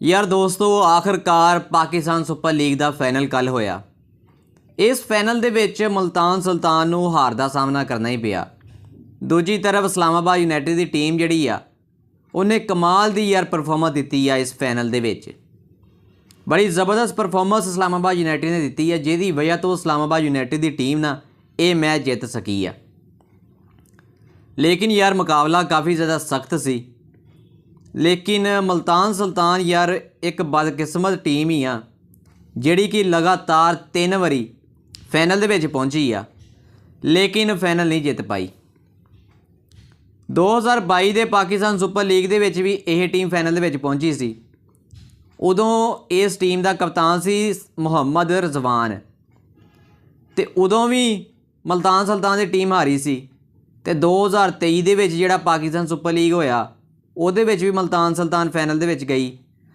यार दोस्तों आखिरकार पाकिस्तान सुपर लीग ਦਾ ਫਾਈਨਲ ਕੱਲ ਹੋਇਆ। ਇਸ ਫਾਈਨਲ ਦੇ ਵਿੱਚ ਮੁਲਤਾਨ ਸੁਲਤਾਨ ਨੂੰ ਹਾਰ ਦਾ ਸਾਹਮਣਾ ਕਰਨਾ ਹੀ ਪਿਆ। ਦੂਜੀ ਤਰਫ ਇਸਲਾਮਾਬਾਦ ਯੂਨਾਈਟਿਡ ਦੀ ਟੀਮ ਜਿਹੜੀ ਆ ਉਹਨੇ ਕਮਾਲ ਦੀ ਯਾਰ ਪਰਫਾਰਮੈਂਸ ਦਿੱਤੀ ਆ ਇਸ ਫਾਈਨਲ ਦੇ ਵਿੱਚ। ਬੜੀ ਜ਼ਬਰਦਸਤ ਪਰਫਾਰਮੈਂਸ ਇਸਲਾਮਾਬਾਦ ਯੂਨਾਈਟਿਡ ਨੇ ਦਿੱਤੀ ਹੈ ਜਿਹਦੀ ਵਜ੍ਹਾ ਤੋਂ ਇਸਲਾਮਾਬਾਦ ਯੂਨਾਈਟਿਡ ਦੀ ਟੀਮ ਨਾ ਇਹ ਮੈਚ ਜਿੱਤ ਸਕੀ ਆ। ਲੇਕਿਨ यार मुकाबला काफ़ी ज़्यादा सख्त सी। लेकिन मुल्तान सुल्तान यार एक बदकिस्मत टीम ही आ जिहड़ी कि लगातार 3 वारी फाइनल दे विच पहुंची आ लेकिन फाइनल नहीं जित पाई। 2022 दे पाकिस्तान सुपर लीग दे विच भी यह टीम फाइनल दे विच पहुंची सी। उदों इस टीम का कप्तान सी मुहम्मद रिजवान ते उदों भी मुल्तान सुल्तान की टीम हारी सी। तो 2023 ਦੇ ਵਿੱਚ ਜਿਹੜਾ ਪਾਕਿਸਤਾਨ ਸੁਪਰ ਲੀਗ ਹੋਇਆ ਉਹਦੇ ਵਿੱਚ ਵੀ ਮੁਲਤਾਨ ਸੁਲਤਾਨ ਫਾਈਨਲ ਦੇ ਵਿੱਚ ਗਈ